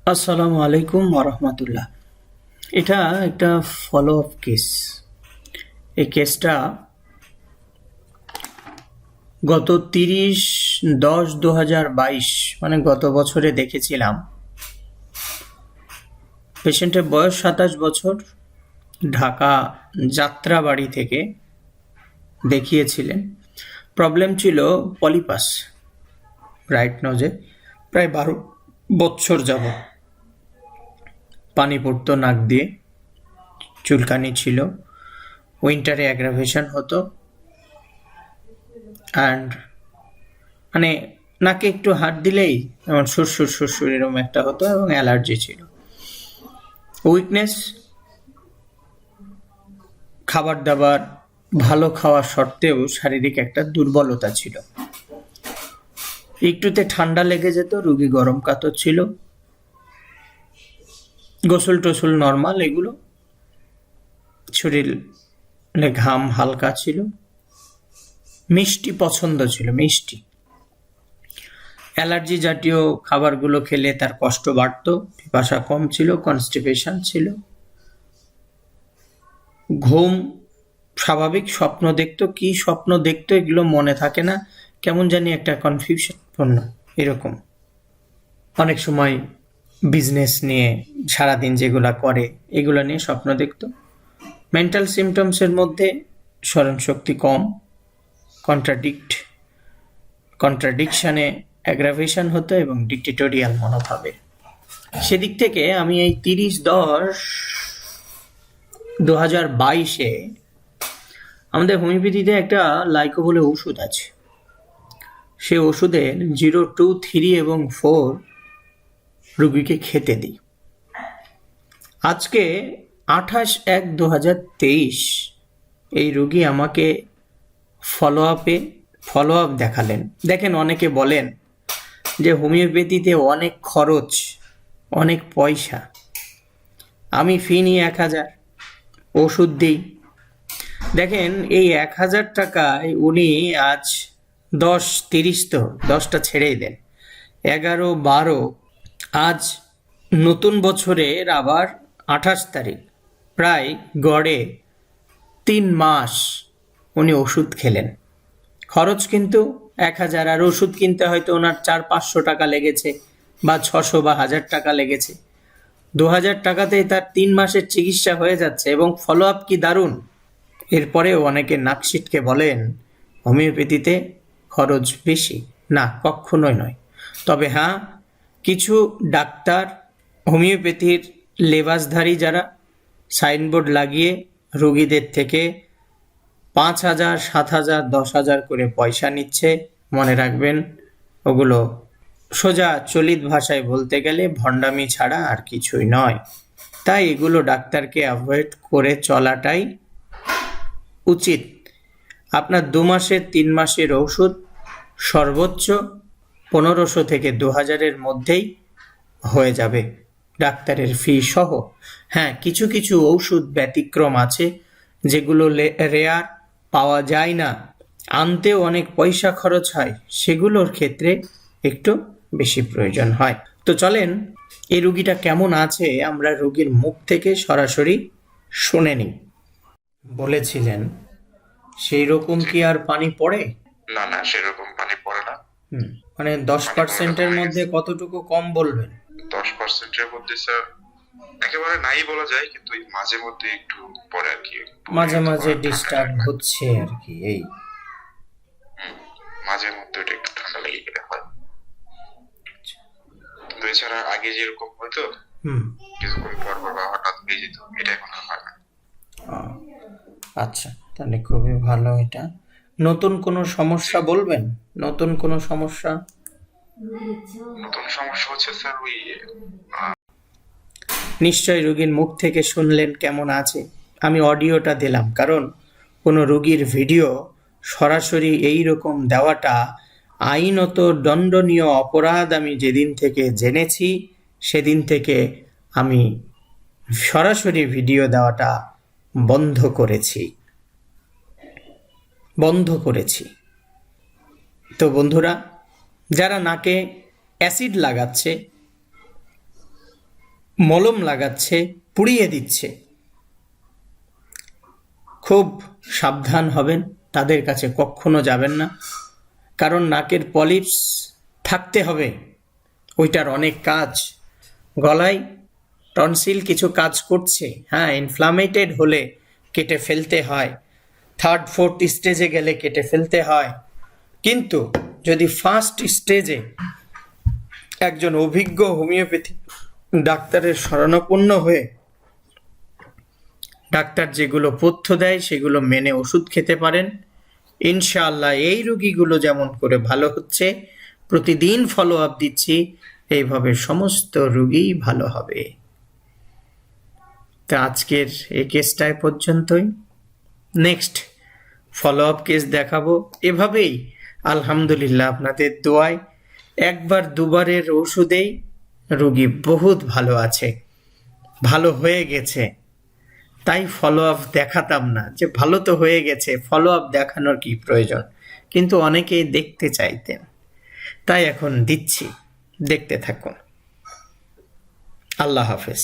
আসসালামু আলাইকুম ওরহমতুল্লাহ। এটা একটা ফলো আপ কেস। এই কেসটা গত 30/10/2022 মানে গত বছরে দেখেছিলাম। পেশেন্টের বয়স 27 বছর, ঢাকা যাত্রাবাড়ি থেকে দেখিয়েছিলেন। প্রবলেম ছিল পলিপাস রাইট নোজে, প্রায় 12 বছর যাব পানি পড়তো নাক দিয়ে, চুলকানি ছিল, উইন্টারে অ্যাগ্রাভেশন হতো, অ্যান্ড মানে নাকে একটু হাত দিলেই যেমন সুরসুর সুরসুর এরকম একটা হতো, এবং অ্যালার্জি ছিল, উইকনেস, খাবার দাবার ভালো খাওয়া সত্ত্বেও শারীরিক একটা দুর্বলতা ছিল। একটুতে ঠান্ডা লেগে যেত, রুগী গরম কাতর ছিল, গোসল টোসল নর্মাল, এগুলো শরীরে ঘাম হালকা ছিল, মিষ্টি পছন্দ ছিল, মিষ্টি। অ্যালার্জি জাতীয় খাবারগুলো খেলে তার কষ্ট বাড়ত, পিপাসা কম ছিল, কনস্টিপেশন ছিল, ঘুম স্বাভাবিক, স্বপ্ন দেখতো, কি স্বপ্ন দেখতো এগুলো মনে থাকে না, কেমন জানি একটা কনফিউশনপূর্ণ এরকম। অনেক সময় বিজনেস নিয়ে সারাদিন যেগুলা করে এগুলো নিয়ে স্বপ্ন দেখতো। মেন্টাল সিমটমসের মধ্যে স্মরণশক্তি কম, কন্ট্রাডিকশনে অ্যাগ্রাভেশন হতো এবং ডিক্টেটোরিয়াল মনোভাবে। সেদিক থেকে আমি এই 30/10/2022 আমাদের হোমিওপ্যাথিতে একটা লাইকো বলে ওষুধ আছে। সে ওষুধের 0, 2, 3 এবং 4 রুগীকে খেতে দিই। আজকে 28/1/2023 এই রুগী আমাকে ফলো আপ দেখালেন। দেখেন, অনেকে বলেন যে হোমিওপ্যাথিতে অনেক খরচ, অনেক পয়সা। আমি ফি নিই 1000, ওষুধ দিই। দেখেন, এই 1000 টাকায় উনি আজ 10-30, তো 10টা ছেড়েই দেন, 11-12, আজ নতুন বছরের আবার 28 তারিখ, প্রায় গড়ে 3 মাস উনি ওষুধ খেলেন। খরচ কিন্তু 1000, আর ওষুধ কিনতে হয়তো ওনার 400-500 টাকা লেগেছে, বা 600 বা 1000 টাকা লেগেছে। 2000 টাকাতেই তার 3 মাসের চিকিৎসা হয়ে যাচ্ছে, এবং ফলো আপ কি দারুণ। এরপরেও অনেকে নাক সিটকে বলেন হোমিওপ্যাথিতে খরচ বেশি। না, কখনোই নয়। তবে হ্যাঁ, কিছু ডাক্তার হোমিওপ্যাথির লেবাসধারী যারা সাইনবোর্ড লাগিয়ে রোগীদের থেকে 5000, 7000, 10,000 করে পয়সা নিচ্ছে। মনে রাখবেন, ওগুলো সোজা চলিত ভাষায় বলতে গেলে ভণ্ডামি ছাড়া আর কিছুই নয়। তাই এগুলো ডাক্তারকে অ্যাভয়েড করে চলাটাই উচিত। আপনার 2 মাসের 3 মাসের ঔষধ সর্বোচ্চ 1500 থেকে 2000-এর মধ্যেই হয়ে যাবে, ডাক্তারের ফি সহ। হ্যাঁ, কিছু কিছু ঔষধ ব্যতিক্রম আছে, যেগুলো রেয়ার, পাওয়া যায় না, আনতেও অনেক পয়সা খরচ হয়, সেগুলোর ক্ষেত্রে একটু বেশি প্রয়োজন হয়। তো চলেন, এই রুগীটা কেমন আছে আমরা রোগীর মুখ থেকে সরাসরি শুনে নিই। বলেছিলেন সেই রকম কি আর পানি পড়ে? না না, সেরকম পানি পড়ে না। মানে 10%-এর মধ্যে কতটুকু কম বলবেন? 10%-এর মধ্যে স্যার একেবারে নাই বলা যায়, কিন্তু এই মাঝে মধ্যে একটু পড়ে আর কি। মাঝে মাঝে ডিস্টার্ব হচ্ছে আর কি, এই মাঝে মধ্যে ওটা একটু ঠান্ডা লেগে গেলে হয়। কিন্তু এছাড়া আগে যেরকম হয়তো কিছুক্ষণ পর পর বা হঠাৎ হয়ে যেত, এটা এখন আর হয় না। আচ্ছা, তাহলে খুবই ভালো। এটা নতুন কোনো সমস্যা বলবেন? নতুন কোনো সমস্যা? নতুন সমস্যা হচ্ছে স্যার ওই নিশ্চয়ই রোগীর মুখ থেকে শুনলেন কেমন আছে। আমি অডিওটা দিলাম কারণ কোনো রোগীর ভিডিও সরাসরি এই রকম দেওয়াটা আইনত দণ্ডনীয় অপরাধ। আমি যেদিন থেকে জেনেছি সেদিন থেকে আমি সরাসরি ভিডিও দেওয়াটা বন্ধ করেছি। তো বন্ধুরা, যারা নাকে অ্যাসিড লাগাচ্ছে, মলম লাগাচ্ছে, পুড়িয়ে দিচ্ছে। খুব সাবধান হবেন, তাদের কাছে কখনো যাবেন না, কারণ নাকের পলিপস থাকতে হবে, ওইটার অনেক কাজ। গলায় টনসিল কিছু কাজ করছে, হ্যাঁ, ইনফ্লামেটেড হলে কেটে ফেলতে হয়, 3rd 4th স্টেজে গেলে কেটে ফেলতে হয়। কিন্তু যদি ফার্স্ট স্টেজে একজন অভিজ্ঞ হোমিওপ্যাথি ডাক্তারের শরণাপন্ন হয়ে ডাক্তার যেগুলো পথ্য দেয় সেগুলো মেনে ওষুধ খেতে পারেন, ইনশাআল্লাহ এই রোগীগুলো যেমন করে ভালো হচ্ছে, প্রতিদিন ফলো আপ দিচ্ছি, এইভাবে সমস্ত রোগী ভালো হবে। তো আজকের এই কেসটায় পর্যন্তই, নেক্সট ফলো আপ কেস দেখাবো। এভাবেই আলহামদুলিল্লাহ আপনাদের দোয়ায় একবার দুবারের ওষুধেই রোগী বহুত ভালো আছে, ভালো হয়ে গেছে। তাই ফলো আপ দেখাতাম না, যে ভালো তো হয়ে গেছে, ফলো আপ দেখানোর কি প্রয়োজন, কিন্তু অনেকেই দেখতে চাইতেন, তাই এখন দিচ্ছি, দেখতে থাকুন। আল্লাহ হাফেজ।